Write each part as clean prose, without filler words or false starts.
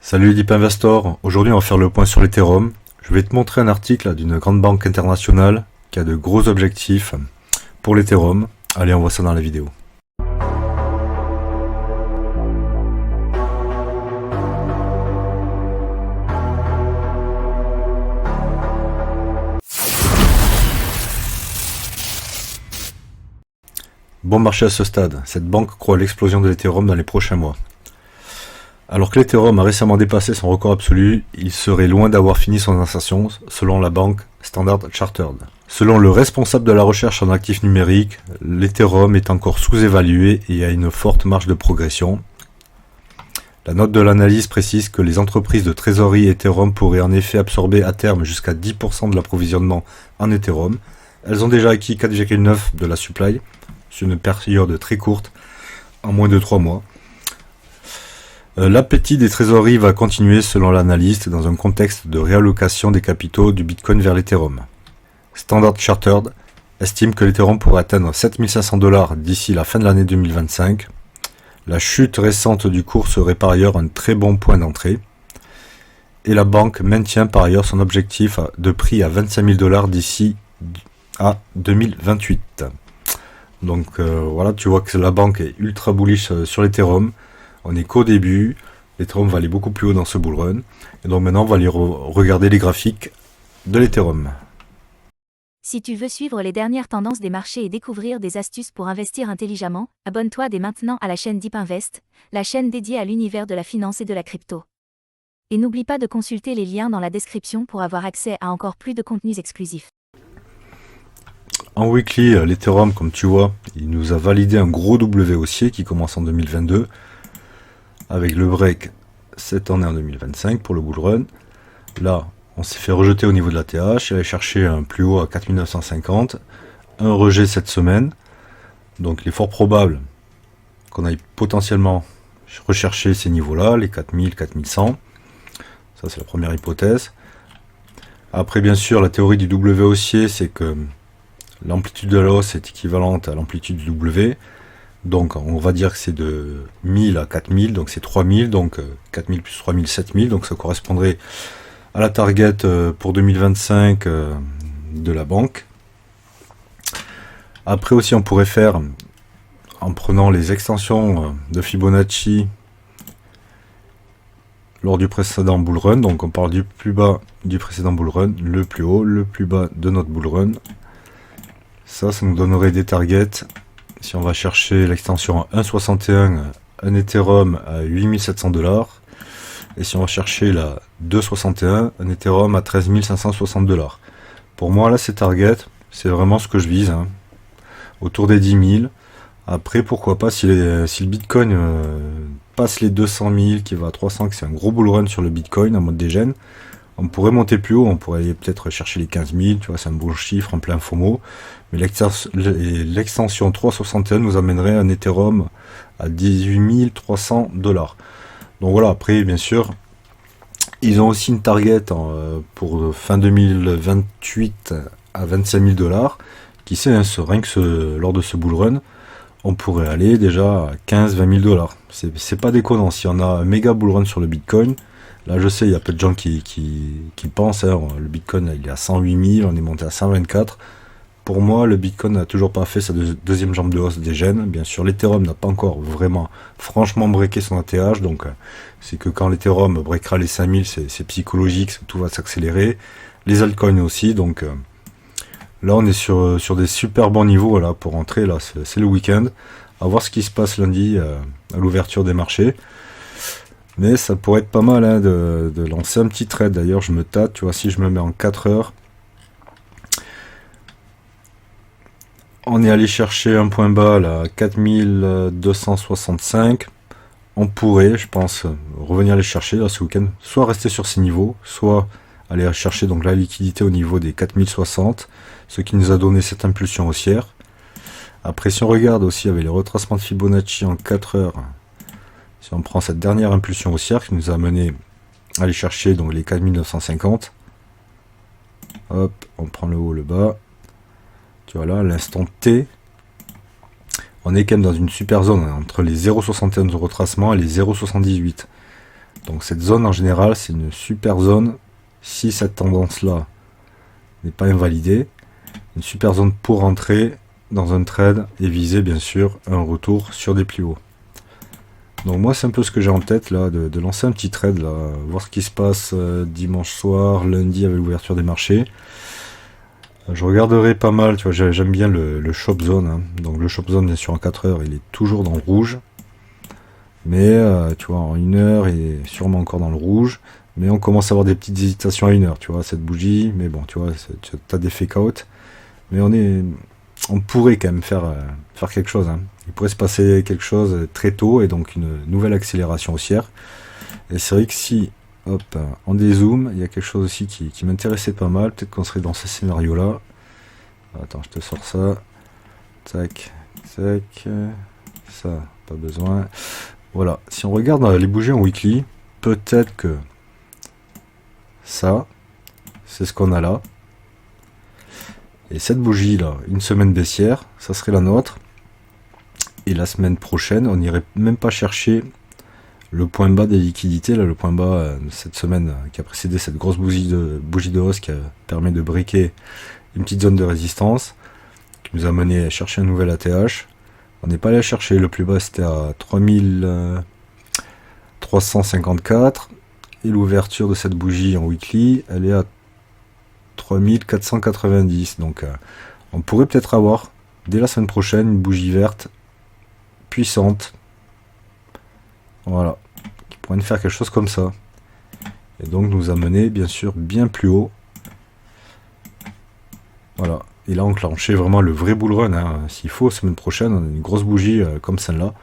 Salut Deep Investor, aujourd'hui on va faire le point sur l'Ethereum. Je vais te montrer un article d'une grande banque internationale qui a de gros objectifs pour l'Ethereum. Allez, on voit ça dans la vidéo. Bon marché à ce stade, cette banque croit à l'explosion de l'Ethereum dans les prochains mois. Alors que l'Ethereum a récemment dépassé son record absolu, il serait loin d'avoir fini son ascension, selon la banque Standard Chartered. Selon le responsable de la recherche en actifs numériques, l'Ethereum est encore sous-évalué et a une forte marge de progression. La note de l'analyse précise que les entreprises de trésorerie Ethereum pourraient en effet absorber à terme jusqu'à 10% de l'approvisionnement en Ethereum. Elles ont déjà acquis 4,9 de la supply sur une période très courte, en moins de 3 mois. L'appétit des trésoreries va continuer selon l'analyste dans un contexte de réallocation des capitaux du Bitcoin vers l'Ethereum. Standard Chartered estime que l'Ethereum pourrait atteindre 7500 $ d'ici la fin de l'année 2025. La chute récente du cours serait par ailleurs un très bon point d'entrée. Et la banque maintient par ailleurs son objectif de prix à 25 000 $ d'ici à 2028. Donc voilà, tu vois que la banque est ultra bullish sur l'Ethereum. On n'est qu'au début, l'Ethereum va aller beaucoup plus haut dans ce bull run. Et donc maintenant, on va aller regarder les graphiques de l'Ethereum. Si tu veux suivre les dernières tendances des marchés et découvrir des astuces pour investir intelligemment, abonne-toi dès maintenant à la chaîne Deep Invest, la chaîne dédiée à l'univers de la finance et de la crypto. Et n'oublie pas de consulter les liens dans la description pour avoir accès à encore plus de contenus exclusifs. En weekly, l'Ethereum, comme tu vois, il nous a validé un gros W haussier qui commence en 2022. Avec le break cette année en 2025 pour le bull run. Là, on s'est fait rejeter au niveau de la TH. Il allait chercher un plus haut à 4950. Un rejet cette semaine. Donc il est fort probable qu'on aille potentiellement rechercher ces niveaux-là, les 4000, 4100. Ça, c'est la première hypothèse. Après, bien sûr, la théorie du W haussier, c'est que l'amplitude de la hausse est équivalente à l'amplitude du W. Donc on va dire que c'est de 1000 à 4000, donc c'est 3000, donc 4000 plus 3000, 7000, donc ça correspondrait à la target pour 2025 de la banque. Après aussi on pourrait faire, en prenant les extensions de Fibonacci lors du précédent bull run, donc on parle du plus bas du précédent bull run, le plus haut, le plus bas de notre bull run. Ça nous donnerait des targets. Si on va chercher l'extension à 1,61, un Ethereum à 8700 $. Et si on va chercher la 2,61, un Ethereum à 13 560 $. Pour moi, là, c'est target. C'est vraiment ce que je vise. Autour des 10 000. Après, pourquoi pas, si le Bitcoin passe les 200 000, qui va à 300, que c'est un gros bull run sur le Bitcoin en mode dégène, on pourrait monter plus haut, on pourrait aller peut-être chercher les 15 000, tu vois, c'est un beau chiffre en plein FOMO. Mais l'extension 3,61 nous amènerait un Ethereum à 18 300 $. Donc voilà, après, bien sûr, ils ont aussi une target pour fin 2028 à 25 000 $. Qui sait, rien que lors de ce bull run, on pourrait aller déjà à 15-20 000 $. C'est pas déconnant. Si on a un méga bull run sur le Bitcoin, là, je sais, il y a peu de gens qui pensent, le Bitcoin il est à 108 000, on est monté à 124. Pour moi, le Bitcoin n'a toujours pas fait sa deuxième jambe de hausse des gènes. Bien sûr, l'Ethereum n'a pas encore vraiment, franchement, breaké son ATH. Donc, c'est que quand l'Ethereum breakera les 5000, c'est psychologique, tout va s'accélérer. Les altcoins aussi. Donc, là, on est sur des super bons niveaux là, pour entrer. Là, c'est le week-end. À voir ce qui se passe lundi à l'ouverture des marchés. Mais ça pourrait être pas mal de lancer un petit trade. D'ailleurs, je me tâte, tu vois, si je me mets en 4 heures, on est allé chercher un point bas là, 4265. On pourrait, je pense, revenir les chercher là, ce week-end. Soit rester sur ces niveaux, soit aller chercher donc la liquidité au niveau des 4060, ce qui nous a donné cette impulsion haussière. Après, si on regarde aussi avec les retracements de Fibonacci en 4 heures, si on prend cette dernière impulsion haussière qui nous a mené à aller chercher donc les 4950, hop, on prend le haut, le bas. Tu vois là, l'instant T, on est quand même dans une super zone entre les 0,71 de retracement et les 0,78. Donc cette zone en général, c'est une super zone si cette tendance-là n'est pas invalidée. Une super zone pour rentrer dans un trade et viser bien sûr un retour sur des plus hauts. Donc moi c'est un peu ce que j'ai en tête là, de lancer un petit trade là, voir ce qui se passe dimanche soir, lundi avec l'ouverture des marchés. Je regarderai pas mal, tu vois, j'aime bien le shop zone, hein. Donc le shop zone bien sûr en 4 heures il est toujours dans le rouge. Mais tu vois en 1 heure il est sûrement encore dans le rouge. Mais on commence à avoir des petites hésitations à 1 heure, tu vois, cette bougie, mais bon tu vois, tu as des fake out. Mais on pourrait quand même faire quelque chose, hein. Il pourrait se passer quelque chose très tôt et donc une nouvelle accélération haussière. Et c'est vrai que si, hop, en dézoom, il y a quelque chose aussi qui m'intéressait pas mal. Peut-être qu'on serait dans ce scénario-là. Attends, je te sors ça. Tac, tac. Ça, pas besoin. Voilà. Si on regarde les bougies en weekly, peut-être que ça, c'est ce qu'on a là. Et cette bougie là, une semaine baissière, ça serait la nôtre. Et la semaine prochaine, on n'irait même pas chercher le point bas des liquidités, là, le point bas de cette semaine qui a précédé cette grosse bougie de hausse qui permet de briquer une petite zone de résistance, qui nous a mené à chercher un nouvel ATH. On n'est pas allé chercher, le plus bas c'était à 3354 et l'ouverture de cette bougie en weekly, elle est à 3490. Donc on pourrait peut-être avoir dès la semaine prochaine une bougie verte puissante, voilà, qui pourrait faire quelque chose comme ça et donc nous amener bien sûr bien plus haut, voilà, et là enclencher vraiment le vrai bull run, hein. S'il faut, semaine prochaine on a une grosse bougie comme celle-là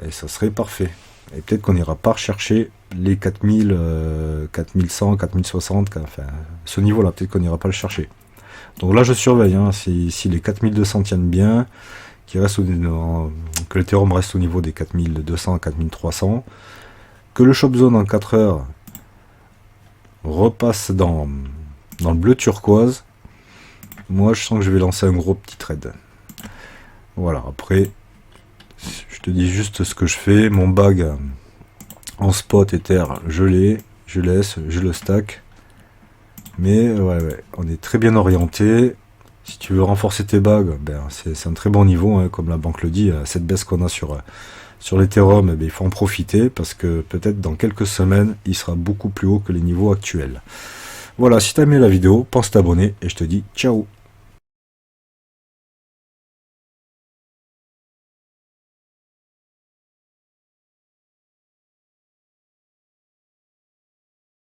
et ça serait parfait. Et peut-être qu'on n'ira pas rechercher les 4000, 4100, 4060, enfin ce niveau là, peut-être qu'on n'ira pas le chercher. Donc là je surveille, hein, si les 4200 tiennent bien, que l'Ethereum reste au niveau des 4200, 4300, que le shop zone en 4 heures repasse dans le bleu turquoise, moi je sens que je vais lancer un gros petit trade. Voilà, après, je te dis juste ce que je fais, mon bag en spot Ether, je l'ai, je laisse, je le stack, mais ouais, on est très bien orienté. Si tu veux renforcer tes bagues, ben c'est un très bon niveau, hein, comme la banque le dit. Cette baisse qu'on a sur l'Ethereum, ben, il faut en profiter parce que peut-être dans quelques semaines, il sera beaucoup plus haut que les niveaux actuels. Voilà, si tu as aimé la vidéo, pense t'abonner et je te dis ciao.